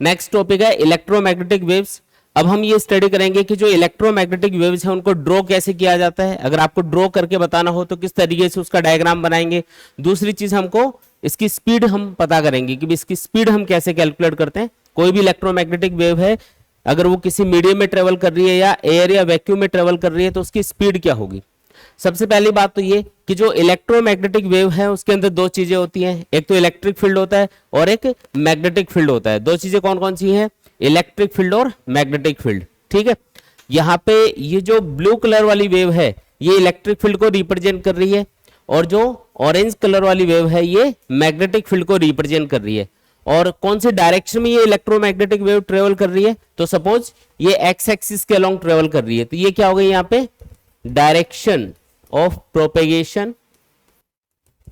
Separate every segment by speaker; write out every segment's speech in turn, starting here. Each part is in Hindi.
Speaker 1: नेक्स्ट टॉपिक है इलेक्ट्रोमैग्नेटिक वेव्स। अब हम ये स्टडी करेंगे कि जो इलेक्ट्रोमैग्नेटिक वेव्स है उनको ड्रॉ कैसे किया जाता है। अगर आपको ड्रॉ करके बताना हो तो किस तरीके से उसका डायग्राम बनाएंगे। दूसरी चीज हमको इसकी स्पीड हम पता करेंगे कि इसकी स्पीड हम कैसे कैलकुलेट करते हैं। कोई भी इलेक्ट्रोमैग्नेटिक वेव है अगर वो किसी मीडियम में ट्रेवल कर रही है या एयर या वैक्यूम में ट्रेवल कर रही है तो उसकी स्पीड क्या होगी। सबसे पहली बात तो ये कि जो इलेक्ट्रोमैग्नेटिक वेव है उसके अंदर दो चीजें होती हैं, एक तो इलेक्ट्रिक फील्ड होता है और एक मैग्नेटिक फील्ड होता है। दो चीजें कौन कौन सी हैं, इलेक्ट्रिक फील्ड और मैग्नेटिक फील्ड। ठीक है, यहाँ पे ये जो ब्लू कलर वाली वेव है ये इलेक्ट्रिक फील्ड को रिप्रेजेंट कर रही है और जो ऑरेंज कलर वाली वेव है ये मैग्नेटिक फील्ड को रिप्रेजेंट कर रही है। और कौन से डायरेक्शन में ये इलेक्ट्रोमैग्नेटिक वेव ट्रेवल कर रही है, तो सपोज ये एक्स एक्सिस के अलोंग ट्रेवल कर रही है तो ये क्या हो गई यहाँ पे direction of propagation.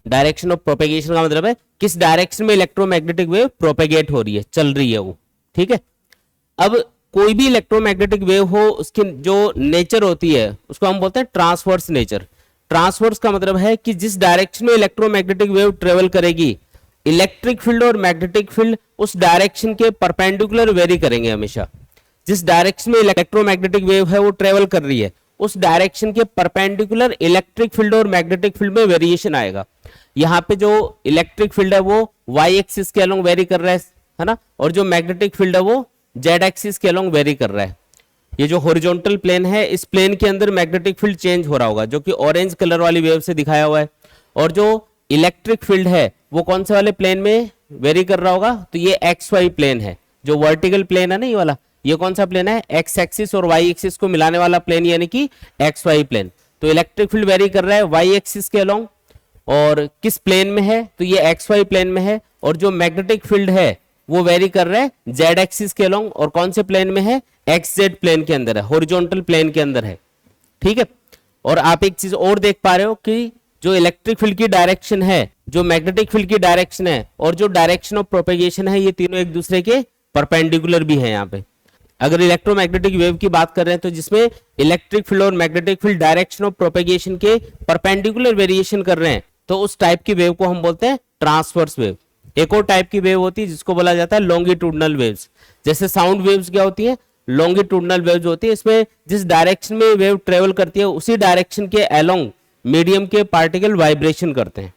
Speaker 1: Direction of propagation का मतलब है किस डायरेक्शन में इलेक्ट्रोमैग्नेटिक वेव प्रोपेगेट हो रही है, चल रही है वो। ठीक है, अब कोई भी इलेक्ट्रोमैग्नेटिक वेव हो उसकी जो नेचर होती है उसको हम बोलते हैं ट्रांसवर्स नेचर। ट्रांसवर्स का मतलब है कि जिस डायरेक्शन में इलेक्ट्रोमैग्नेटिक वेव ट्रेवल करेगी इलेक्ट्रिक फील्ड और मैग्नेटिक फील्ड उस डायरेक्शन के परपेंडिकुलर वेरी करेंगे हमेशा। जिस डायरेक्शन में इलेक्ट्रोमैग्नेटिक वेव है वो ट्रेवल कर रही है उस डायरेक्शन के परपेंडिकुलर इलेक्ट्रिक फील्ड और मैग्नेटिक फील्ड में वेरिएशन आएगा। यहाँ पे जो इलेक्ट्रिक फील्ड है वो वाई एक्सिस के अलोंग वेरी कर रहा है ना, और जो मैग्नेटिक फील्ड है वो जेड एक्सिस के अलोंग वेरी कर रहा है। ये जो हॉरिजॉन्टल प्लेन है इस प्लेन के अंदर मैग्नेटिक फील्ड चेंज हो रहा होगा जो कि ऑरेंज कलर वाली वेव से दिखाया हुआ है, और जो इलेक्ट्रिक फील्ड है वो कौन से वाले प्लेन में वेरी कर रहा होगा, तो ये एक्स वाई प्लेन है। जो वर्टिकल प्लेन है ना ये वाला, ये कौन सा प्लेन है, एक्स एक्सिस और वाई एक्सिस को मिलाने वाला प्लेन यानी कि एक्स वाई प्लेन। तो इलेक्ट्रिक फील्ड वेरी कर रहा है वाई एक्सिस के अलोंग और किस प्लेन में है, तो ये एक्स वाई प्लेन में है। और जो मैग्नेटिक फील्ड है वो वेरी कर रहा है जेड एक्सिस के अलोंग और कौन से प्लेन में है, एक्स जेड प्लेन के अंदर है, हॉरिजॉन्टल प्लेन के अंदर है। ठीक है, और आप एक चीज और देख पा रहे हो कि जो इलेक्ट्रिक फील्ड की डायरेक्शन है, जो मैग्नेटिक फील्ड की डायरेक्शन है और जो डायरेक्शन ऑफ प्रोपेगेशन है ये तीनों एक दूसरे के परपेंडिकुलर भी है। यहाँ पे अगर इलेक्ट्रोमैग्नेटिक वेव की बात कर रहे हैं तो जिसमें इलेक्ट्रिक फील्ड और magnetic field direction of propagation के परपेंडिकुलर वेरिएशन कर रहे हैं तो उस टाइप की वेव को हम बोलते हैं ट्रांसवर्स वेव। एक और टाइप की वेव होती है जिसको बोला जाता है लॉन्गिट्यूडनल वेव्स। जैसे साउंड वेव्स क्या होती है, लॉन्गिट्यूडनल वेव्स होती है। इसमें जिस डायरेक्शन में वेव ट्रेवल करती है उसी डायरेक्शन के अलोंग मीडियम के पार्टिकल वाइब्रेशन करते हैं,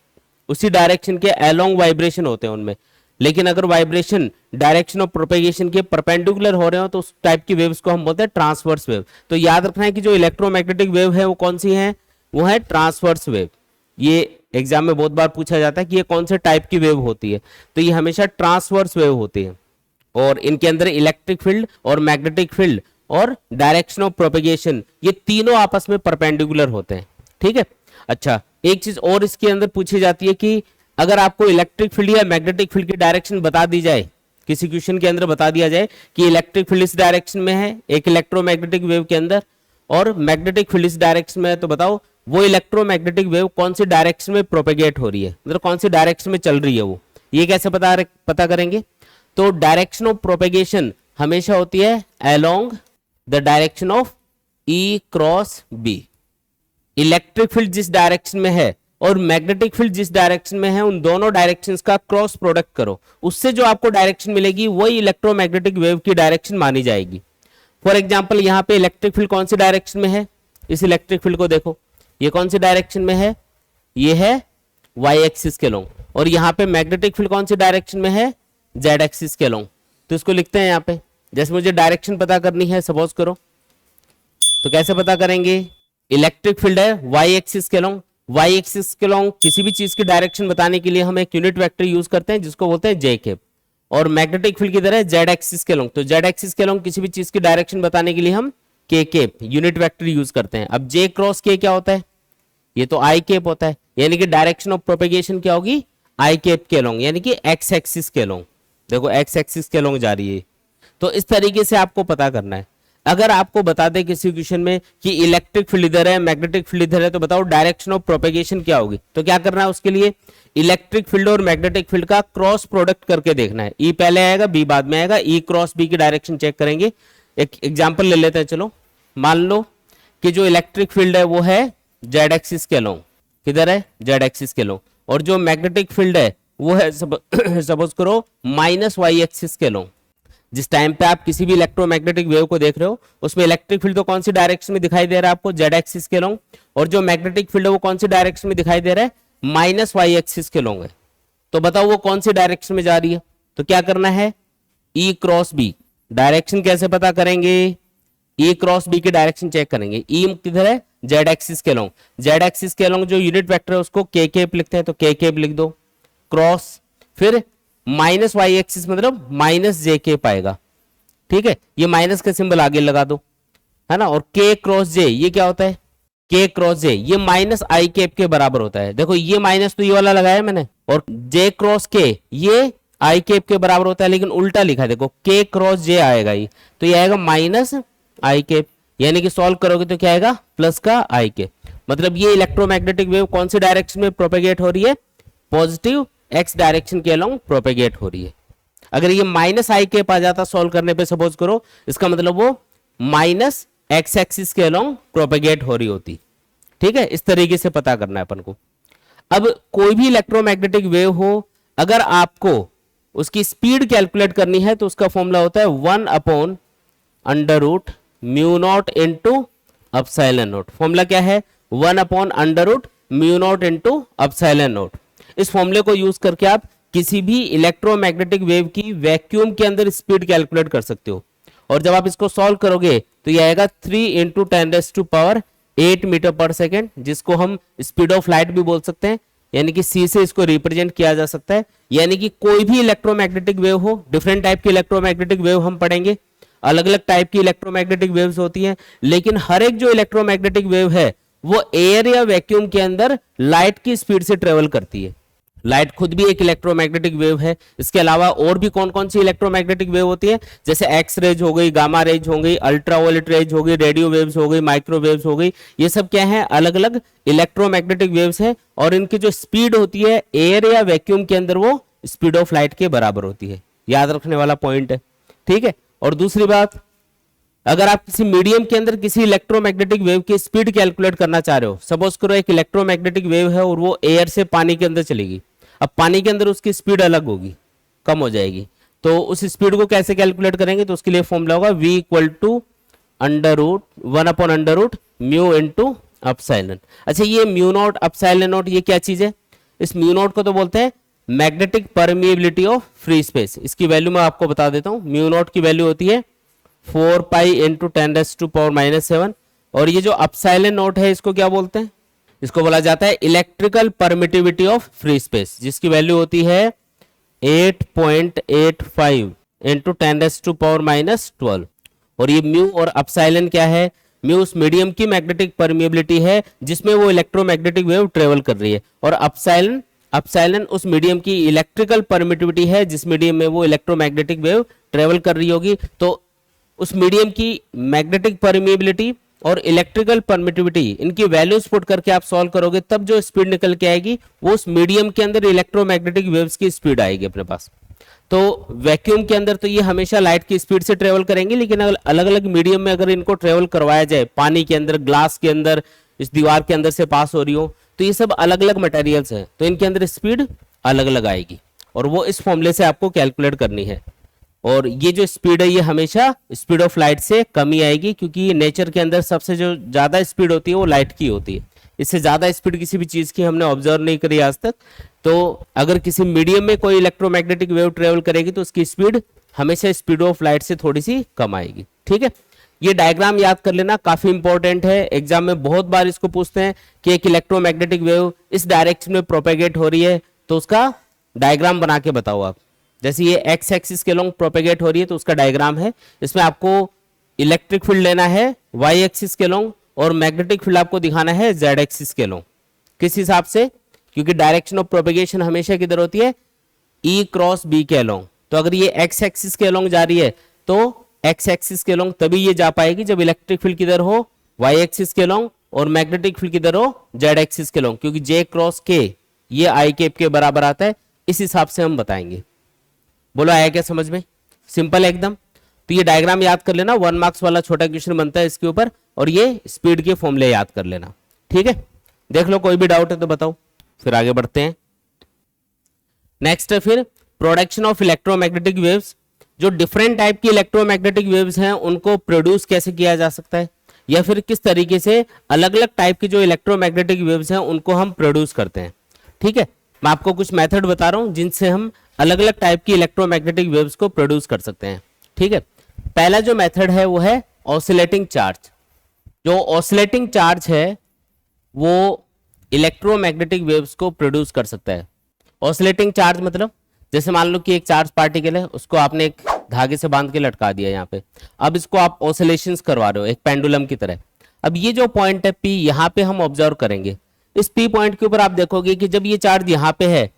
Speaker 1: उसी डायरेक्शन के अलोंग वाइब्रेशन होते हैं उनमें। लेकिन अगर वाइब्रेशन डायरेक्शन ऑफ प्रोपेगेशन के परपेंडिकुलर हो रहे हो तो उस टाइप की वेव्स को हम बोलते हैं ट्रांसवर्स वेव। तो याद रखना है कि जो इलेक्ट्रोमैग्नेटिक वेव है वो कौन सी है, वो है ट्रांसवर्स वेव। ये एग्जाम में बहुत बार पूछा जाता है कि ये कौन से टाइप की वेव होती है, तो ये हमेशा ट्रांसवर्स वेव होती है और इनके अंदर इलेक्ट्रिक फील्ड और मैग्नेटिक फील्ड और डायरेक्शन ऑफ प्रोपेगेशन ये तीनों आपस में परपेंडिकुलर होते हैं। ठीक है, अच्छा एक चीज और इसके अंदर पूछी जाती है कि अगर आपको इलेक्ट्रिक फील्ड या मैग्नेटिक फील्ड की डायरेक्शन बता दी जाए, किसी क्वेश्चन के अंदर बता दिया जाए कि इलेक्ट्रिक फील्ड इस डायरेक्शन में है एक इलेक्ट्रोमैग्नेटिक वेव के अंदर और मैग्नेटिक फील्ड इस डायरेक्शन में है, तो बताओ वो इलेक्ट्रोमैग्नेटिक वेव कौन सी डायरेक्शन में प्रोपेगेट हो रही है, मतलब कौन सी डायरेक्शन में चल रही है वो। ये कैसे पता करेंगे, तो डायरेक्शन ऑफ प्रोपेगेशन हमेशा होती है along the direction of E cross B. Electric field जिस डायरेक्शन में है और मैग्नेटिक फील्ड जिस डायरेक्शन में है उन दोनों डायरेक्शंस का क्रॉस प्रोडक्ट करो, उससे जो आपको डायरेक्शन मिलेगी वही इलेक्ट्रोमैग्नेटिक वेव की डायरेक्शन मानी जाएगी। फॉर एग्जांपल यहाँ पे इलेक्ट्रिक फील्ड कौन सी डायरेक्शन में है, इस इलेक्ट्रिक फील्ड को देखो ये कौन सी डायरेक्शन में है, ये है वाई एक्सिस के अलोंग, और यहाँ पे मैग्नेटिक फील्ड कौन सी डायरेक्शन में है, जेड एक्सिस के अलोंग। तो इसको लिखते हैं यहाँ पे, जैसे मुझे डायरेक्शन पता करनी है सपोज करो, तो कैसे पता करेंगे, इलेक्ट्रिक फील्ड है वाई एक्सिस के अलोंग, वाई एक्सिस के अलोंग किसी भी चीज की डायरेक्शन बताने के लिए हम एक यूनिट वेक्टर यूज करते हैं जिसको बोलते हैं जे कैप, और मैग्नेटिक फील्ड की तरह जेड एक्सिस के अलोंग, तो जेड एक्सिस के अलोंग किसी भी चीज की डायरेक्शन बताने के लिए हम के कैप यूनिट वेक्टर यूज करते हैं। अब जे क्रॉस के क्या होता है, ये तो आई कैप होता है, यानी कि डायरेक्शन ऑफ प्रोपेगेशन क्या होगी, आई कैप के अलोंग, यानी कि एक्स एक्सिस के अलोंग। देखो एक्स एक्सिस के अलोंग जा रही है, तो इस तरीके से आपको पता करना है। अगर आपको बता दे किसी क्वेश्चन में कि इलेक्ट्रिक फील्ड इधर है मैग्नेटिक फील्ड इधर है, तो बताओ डायरेक्शन ऑफ प्रोपेगेशन क्या होगी, तो क्या करना है उसके लिए, इलेक्ट्रिक फील्ड और मैग्नेटिक फील्ड का क्रॉस प्रोडक्ट करके देखना है। ई पहले आएगा बी बाद में आएगा, ई क्रॉस बी की डायरेक्शन चेक करेंगे। एक एग्जांपल ले लेते हैं, चलो मान लो कि जो इलेक्ट्रिक फील्ड है वो है जेड एक्सिस के अलोंग, किधर है, जेड एक्सिस के अलोंग, और जो मैग्नेटिक फील्ड है वो है सपोज करो माइनस वाई एक्सिस के अलोंग। जिस टाइम पे आप किसी भी इलेक्ट्रोमैग्नेटिक वेव को देख रहे हो उसमें इलेक्ट्रिक फील्ड तो कौन सी डायरेक्शन में दिखाई दे रहा है आपको, जेड एक्सिस के लॉन्ग, और जो मैग्नेटिक फील्ड है वो कौन सी डायरेक्शन में दिखाई दे रहा है, माइनस वाई एक्सिस के लॉन्ग है। तो बताओ वो कौन सी डायरेक्शन में जा रही है। तो क्या करना है, ई क्रॉस बी, डायरेक्शन कैसे पता करेंगे, ई क्रॉस बी की डायरेक्शन चेक करेंगे। ई किधर है, जेड एक्सिस के लॉन्ग, जेड एक्सिस के लॉन्ग जो यूनिट वेक्टर है उसको के केप लिखते हैं, तो के केप लिख दो, क्रॉस, फिर माइनस वाई एक्सिस मतलब माइनस जे केप आएगा, ठीक है, ये माइनस का सिंबल आगे लगा दो, है ना, और के क्रॉस जे ये क्या होता है, के क्रॉस जे ये माइनस आई केप के बराबर होता है। देखो ये माइनस तो ये वाला लगाया मैंने, और जे क्रॉस के ये आई केप के बराबर होता है, लेकिन उल्टा लिखा है, देखो के क्रॉस जे आएगा ये, तो ये आएगा माइनस आई केप, यानी कि सॉल्व करोगे तो क्या आएगा, प्लस का आई केप। मतलब ये इलेक्ट्रोमैग्नेटिक वेव कौन सी डायरेक्शन में प्रोपेगेट हो रही है, पॉजिटिव एक्स डायरेक्शन के अलोंग प्रोपेगेट हो रही है। अगर ये माइनस आई केप आ जाता सॉल्व करने पे, सपोज करो, इसका मतलब वो माइनस एक्स एक्सिस के अलोंग प्रोपेगेट हो रही होती, ठीक है। इस तरीके से पता करना है अपन को। अब कोई भी इलेक्ट्रोमैग्नेटिक वेव हो, अगर आपको उसकी स्पीड कैलकुलेट करनी है तो उसका फॉर्मूला होता है 1/√μ naught into epsilon naught. Formula क्या है, 1/√μ इंटू अपसाइलन नॉट। इस फॉर्मूले को यूज करके आप किसी भी इलेक्ट्रोमैग्नेटिक वेव की वैक्यूम के अंदर स्पीड कैलकुलेट कर सकते हो। और जब आप इसको सॉल्व करोगे तो ये आएगा 3 × 10⁸ मीटर पर सेकेंड, जिसको हम स्पीड ऑफ लाइट भी बोल सकते हैं, यानी कि सी से इसको रिप्रेजेंट किया जा सकता है। यानी कि कोई भी इलेक्ट्रोमैग्नेटिक वेव हो, डिफरेंट टाइप की इलेक्ट्रोमैग्नेटिक वेव हम पढ़ेंगे, अलग अलग टाइप की इलेक्ट्रोमैग्नेटिक वेव्स होती हैं, लेकिन हर एक जो इलेक्ट्रोमैग्नेटिक वेव है वो एयर या वैक्यूम के अंदर लाइट की स्पीड से ट्रेवल करती है। लाइट खुद भी एक इलेक्ट्रोमैग्नेटिक वेव है। इसके अलावा और भी कौन कौन सी इलेक्ट्रोमैग्नेटिक वेव होती है, जैसे एक्स रेज हो गई, गामा रेज हो गई, अल्ट्रावायलेट रेज हो गई, रेडियो वेव्स हो गई, माइक्रोवेव्स हो गई, ये सब क्या है, अलग अलग इलेक्ट्रोमैग्नेटिक वेव्स है। और इनकी जो स्पीड होती है एयर या वैक्यूम के अंदर वो स्पीड ऑफ लाइट के बराबर होती है। याद रखने वाला पॉइंट है, ठीक है। और दूसरी बात, अगर आप किसी मीडियम के अंदर किसी इलेक्ट्रोमैग्नेटिक वेव की स्पीड कैलकुलेट करना चाह रहे हो, सपोज करो एक इलेक्ट्रोमैग्नेटिक वेव है और वो एयर से पानी के अंदर चलेगी, अब पानी के अंदर उसकी स्पीड अलग होगी, कम हो जाएगी, तो उस स्पीड को कैसे कैलकुलेट करेंगे, तो उसके लिए फॉर्मूला होगा v = 1/√μ इंटू अपसाइलन। अच्छा, ये म्यू नॉट अपसाइलन नॉट ये क्या चीज है, इस म्यू नॉट को तो बोलते हैं magnetic permeability of free space. इसकी वैल्यू मैं आपको बता देता हूं, म्यू नॉट की वैल्यू होती है 4 पाई × 10⁻⁷, और ये जो अपसाइलन नॉट है इसको क्या बोलते हैं, इसको बोला जाता है electrical permittivity of free space, जिसकी वैल्यू होती है 8.85 × 10⁻⁻12। और ये म्यू और अपसाइलन क्या है, म्यू उस मीडियम की मैग्नेटिक परमिएबिलिटी है जिसमें वो इलेक्ट्रोमैग्नेटिक वेव ट्रेवल कर रही है, और अपसाइलन उस मीडियम की इलेक्ट्रिकल परमिटिविटी है जिस मीडियम में वो इलेक्ट्रोमैग्नेटिक वेव ट्रेवल कर रही होगी। तो उस मीडियम की मैग्नेटिक परमिएबिलिटी और इलेक्ट्रिकल परमिटिविटी, इनकी वैल्यूज पुट करके आप सॉल्व करोगे, तब जो स्पीड निकल के आएगी वो उस मीडियम के अंदर इलेक्ट्रोमैग्नेटिक वेव्स की स्पीड आएगी अपने पास। तो वैक्यूम के अंदर तो ये हमेशा लाइट की स्पीड से ट्रेवल करेंगे, लेकिन अलग अलग मीडियम में अगर इनको ट्रेवल करवाया जाए, पानी के अंदर, ग्लास के अंदर, इस दीवार के अंदर से पास हो रही हो, तो ये सब अलग अलग मटेरियल्स हैं, तो इनके अंदर स्पीड अलग अलग आएगी, और वो इस फॉर्मूले से आपको कैलकुलेट करनी है। और ये जो स्पीड है ये हमेशा स्पीड ऑफ लाइट से कम ही आएगी, क्योंकि नेचर के अंदर सबसे जो ज्यादा स्पीड होती है वो लाइट की होती है। इससे ज्यादा स्पीड किसी भी चीज की हमने ऑब्जर्व नहीं करी आज तक। तो अगर किसी मीडियम में कोई इलेक्ट्रोमैग्नेटिक वेव ट्रेवल करेगी तो उसकी स्पीड हमेशा स्पीड ऑफ लाइट से थोड़ी सी कम आएगी, ठीक है। ये डायग्राम याद कर लेना, काफी इंपॉर्टेंट है, एग्जाम में बहुत बार इसको पूछते हैं कि एक इलेक्ट्रोमैग्नेटिक वेव इस डायरेक्शन में प्रोपेगेट हो रही है तो उसका डायग्राम बना के बताओ आप। जैसे ये एक्स एक्सिस के लॉन्ग प्रोपेगेट हो रही है तो उसका डायग्राम है, इसमें आपको इलेक्ट्रिक फील्ड लेना है वाई एक्सिस के लॉन्ग और मैग्नेटिक फील्ड आपको दिखाना है जेड एक्सिस के लॉन्ग। किस हिसाब से, क्योंकि डायरेक्शन ऑफ प्रोपेगेशन हमेशा किधर होती है, ई क्रॉस बी के लॉन्ग। तो अगर ये एक्स एक्सिस के लॉन्ग जा रही है तो एक्स एक्सिस के लॉन्ग तभी ये जा पाएगी जब इलेक्ट्रिक फील्ड किधर हो, वाई एक्सिस के लॉन्ग, और मैग्नेटिक फील्ड किधर हो, जेड एक्सिस के लॉन्ग, क्योंकि जे क्रॉस के ये आई केप के बराबर आता है। इस हिसाब से हम बताएंगे। बोलो आया क्या समझ में, सिंपल है एकदम। तो ये डायग्राम याद कर लेना, 1 मार्क्स वाला छोटा क्वेश्चन बनता है इसके ऊपर, और ये स्पीड के फॉर्मूले याद कर लेना, ठीक है। देख लो कोई भी डाउट है तो बताओ, फिर आगे बढ़ते हैं। नेक्स्ट है फिर प्रोडक्शन ऑफ इलेक्ट्रोमैग्नेटिक वेव्स। जो डिफरेंट टाइप की इलेक्ट्रोमैग्नेटिक वेव्स हैं उनको प्रोड्यूस कैसे किया जा सकता है, या फिर किस तरीके से अलग अलग टाइप की जो इलेक्ट्रोमैग्नेटिक वेव्स हैं उनको हम प्रोड्यूस करते हैं। ठीक है, मैं आपको कुछ मेथड बता रहा हूं जिनसे हम अलग अलग टाइप की इलेक्ट्रोमैग्नेटिक वेव्स को प्रोड्यूस कर सकते हैं। ठीक है, पहला जो मेथड है वो है ऑसिलेटिंग चार्ज। जो ऑसिलेटिंग चार्ज है वो इलेक्ट्रोमैग्नेटिक वेव्स को प्रोड्यूस कर सकता है। ऑसिलेटिंग चार्ज मतलब जैसे मान लो कि एक चार्ज पार्टिकल है, उसको आपने एक धागे से बांध के लटका दिया यहाँ पे, अब इसको आप ऑसिलेशंस करवा रहे हो एक पेंडुलम की तरह। अब ये जो पॉइंट है P, यहाँ पे हम ऑब्जर्व करेंगे। इस P पॉइंट के ऊपर आप देखोगे कि जब ये चार्ज यहाँ पे है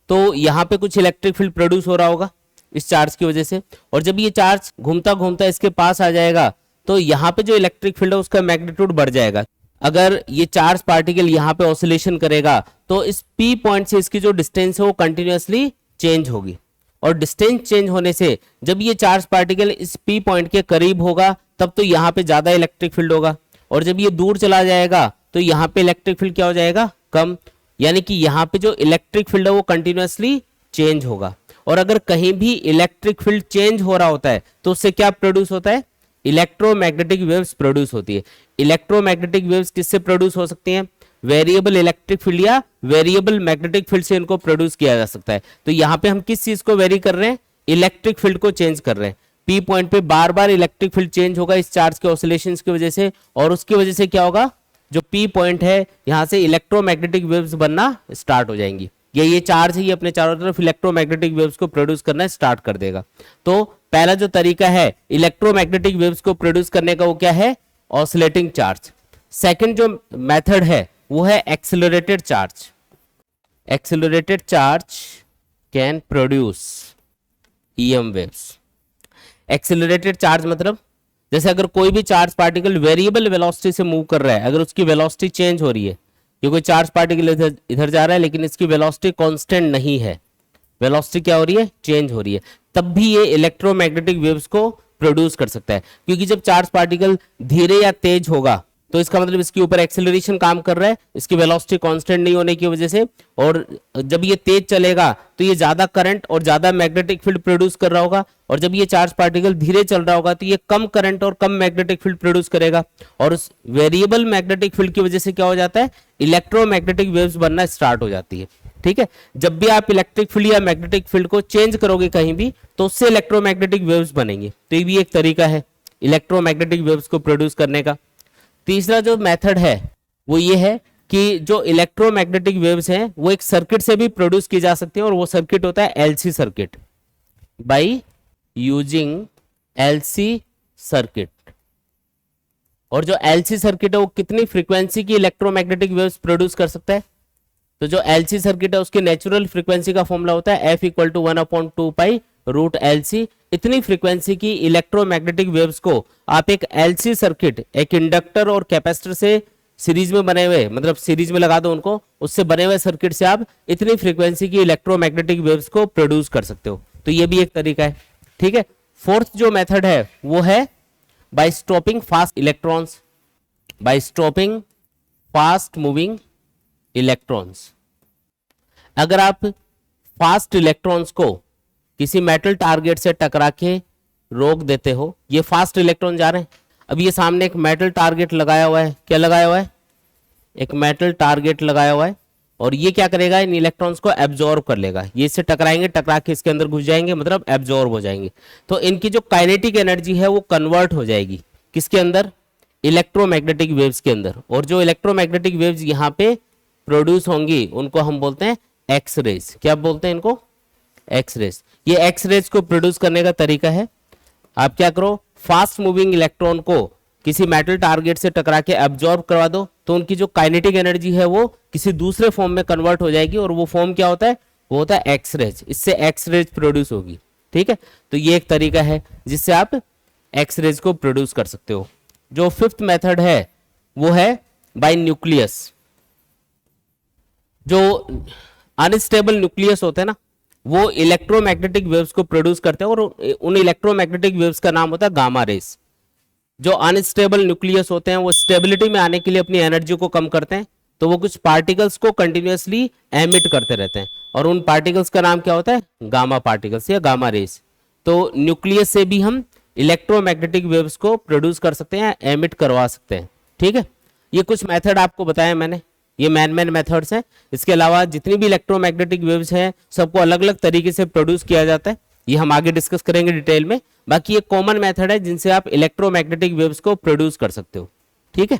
Speaker 1: तो यहाँ पे कुछ इलेक्ट्रिक फील्ड प्रोड्यूस हो रहा होगा इस चार्ज की वजह से, और जब ये चार्ज घूमता घूमता इसके पास आ जाएगा तो यहाँ पे जो इलेक्ट्रिक फील्ड है उसका मैग्नीट्यूड बढ़ जाएगा। अगर ये चार्ज पार्टिकल यहाँ पे ऑसिलेशन करेगा तो इस P पॉइंट से इसकी जो डिस्टेंस है वो कंटिन्यूअसली चेंज होगी, और डिस्टेंस चेंज होने से जब ये चार्ज पार्टिकल इस P पॉइंट के करीब होगा तब तो यहाँ पे ज्यादा इलेक्ट्रिक फील्ड होगा, और जब ये दूर चला जाएगा तो यहाँ पे इलेक्ट्रिक फील्ड क्या हो जाएगा, कम। यानी कि यहाँ पे जो इलेक्ट्रिक फील्ड है वो कंटिन्यूअसली चेंज होगा। और अगर कहीं भी इलेक्ट्रिक फील्ड चेंज हो रहा होता है तो उससे क्या प्रोड्यूस होता है, इलेक्ट्रोमैग्नेटिक वेव्स प्रोड्यूस होती है। इलेक्ट्रोमैग्नेटिक वेव्स किससे प्रोड्यूस हो सकती हैं, वेरिएबल इलेक्ट्रिक फील्ड या वेरिएबल मैग्नेटिक फील्ड से इनको प्रोड्यूस किया जा सकता है। तो यहाँ पे हम किस चीज को वेरी कर रहे हैं, इलेक्ट्रिक फील्ड को चेंज कर रहे हैं। P पॉइंट पे बार बार इलेक्ट्रिक फील्ड चेंज होगा इस चार्ज के ऑसिलेशंस की वजह से, और उसकी वजह से क्या होगा, जो P पॉइंट है यहाँ से इलेक्ट्रोमैग्नेटिक वेव्स बनना स्टार्ट हो जाएंगी। ये चार्ज है, ये अपने चारों तरफ इलेक्ट्रोमैग्नेटिक वेव्स को प्रोड्यूस करना स्टार्ट कर देगा। तो पहला जो तरीका है इलेक्ट्रोमैग्नेटिक वेव्स को प्रोड्यूस करने का वो क्या है, ऑसिलेटिंग चार्ज। सेकंड जो मेथड है वो है accelerated charge. Accelerated charge can produce EM waves. Accelerated charge मतलब जैसे अगर कोई भी चार्ज पार्टिकल वेरिएबल वेलोसिटी से मूव कर रहा है, अगर उसकी वेलोसिटी चेंज हो रही है, ये कोई चार्ज पार्टिकल इधर जा रहा है लेकिन इसकी वेलोसिटी कांस्टेंट नहीं है, वेलोसिटी क्या हो रही है, चेंज हो रही है, तब भी ये इलेक्ट्रोमैग्नेटिक वेव्स को प्रोड्यूस कर सकता है। क्योंकि जब चार्ज पार्टिकल धीरे या तेज होगा तो इसका मतलब इसके ऊपर एक्सेलरेशन काम कर रहा है, इसकी वेलोसिटी कांस्टेंट नहीं होने की वजह से, और जब ये तेज चलेगा तो ये ज्यादा करंट और ज्यादा मैग्नेटिक फील्ड प्रोड्यूस कर रहा होगा, और जब ये चार्ज पार्टिकल धीरे चल रहा होगा तो ये कम करंट और कम मैग्नेटिक फील्ड प्रोड्यूस करेगा, और उस वेरिएबल मैग्नेटिक फील्ड की वजह से क्या हो जाता है, इलेक्ट्रोमैग्नेटिक वेव्स बनना स्टार्ट हो जाती है। ठीक है, जब भी आप इलेक्ट्रिक फील्ड या मैग्नेटिक फील्ड को चेंज करोगे कहीं भी तो उससे इलेक्ट्रोमैग्नेटिक वेव्स बनेंगे। तो ये भी एक तरीका है इलेक्ट्रोमैग्नेटिक वेव्स को प्रोड्यूस करने का। तीसरा जो मेथड है वो ये है कि जो इलेक्ट्रोमैग्नेटिक वेव्स हैं वो एक सर्किट से भी प्रोड्यूस की जा सकती है, और वो सर्किट होता है LC circuit, by using LC circuit. और जो LC सर्किट है वो कितनी फ्रीक्वेंसी की इलेक्ट्रोमैग्नेटिक वेव्स प्रोड्यूस कर सकता है, तो जो LC सर्किट है उसकी नेचुरल फ्रीक्वेंसी का फॉर्मूला होता है F = 1/2 पाई रूट LC। इतनी फ्रीक्वेंसी की इलेक्ट्रोमैग्नेटिक वेव्स को आप एक LC सर्किट, एक इंडक्टर और कैपेसिटर से सीरीज में बने हुए, मतलब सीरीज में लगा दो उनको, उससे बने हुए सर्किट से आप इतनी फ्रीक्वेंसी की इलेक्ट्रोमैग्नेटिक वेव्स को प्रोड्यूस कर सकते हो। तो ये भी एक तरीका है। ठीक है, फोर्थ जो मेथड है वो है by stopping fast electrons, by stopping fast moving electrons. अगर आप फास्ट इलेक्ट्रॉन्स को किसी मेटल टारगेट से टकरा के रोक देते हो, ये फास्ट इलेक्ट्रॉन जा रहे हैं, अब ये सामने एक मेटल टारगेट लगाया हुआ है, क्या लगाया हुआ है, एक मेटल टारगेट लगाया हुआ है, और ये क्या करेगा, इन इलेक्ट्रॉन्स को एब्जॉर्ब कर लेगा। ये इससे टकराएंगे, टकरा के इसके अंदर घुस जाएंगे, मतलब एब्जॉर्ब हो जाएंगे। तो इनकी जो काइनेटिक एनर्जी है वो कन्वर्ट हो जाएगी किसके अंदर, इलेक्ट्रोमैग्नेटिक वेव्स के अंदर। और जो इलेक्ट्रोमैग्नेटिक वेव्स यहाँ पे प्रोड्यूस होंगी उनको हम बोलते हैं एक्स रेज। क्या बोलते हैं इनको, एक्स रेज। ये एक्स रेज को प्रोड्यूस करने का तरीका है, आप क्या करो, फास्ट मूविंग इलेक्ट्रॉन को किसी मेटल टारगेट से टकरा के एब्जॉर्ब करवा दो, तो उनकी जो काइनेटिक एनर्जी है वो किसी दूसरे फॉर्म में कन्वर्ट हो जाएगी, और वो फॉर्म क्या होता है, वो होता है एक्स रेज। इससे एक्स रेज प्रोड्यूस होगी। ठीक है, तो ये एक तरीका है जिससे आप एक्स रेज को प्रोड्यूस कर सकते हो। जो फिफ्थ मेथड है वो है बाय न्यूक्लियस। जो अनस्टेबल न्यूक्लियस होते हैं ना, वो इलेक्ट्रोमैग्नेटिक वेव्स को प्रोड्यूस करते हैं, और उन इलेक्ट्रोमैग्नेटिक वेव्स का नाम होता है गामा रेस। जो अनस्टेबल न्यूक्लियस होते हैं वो स्टेबिलिटी में आने के लिए अपनी एनर्जी को कम करते हैं, तो वो कुछ पार्टिकल्स को कंटिन्यूअसली एमिट करते रहते हैं, और उन पार्टिकल्स का नाम क्या होता है, गामा पार्टिकल्स या गामा रेस। तो न्यूक्लियस से भी हम इलेक्ट्रोमैग्नेटिक वेव्स को प्रोड्यूस कर सकते हैं, एमिट करवा सकते हैं। ठीक है, ये कुछ मेथड आपको बताया मैंने, ये मेन मेथड्स हैं। इसके अलावा जितनी भी इलेक्ट्रोमैग्नेटिक वेव्स हैं सबको अलग अलग तरीके से प्रोड्यूस किया जाता है, ये हम आगे डिस्कस करेंगे डिटेल में। बाकी ये कॉमन मेथड है जिनसे आप इलेक्ट्रोमैग्नेटिक वेव्स को प्रोड्यूस कर सकते हो। ठीक है।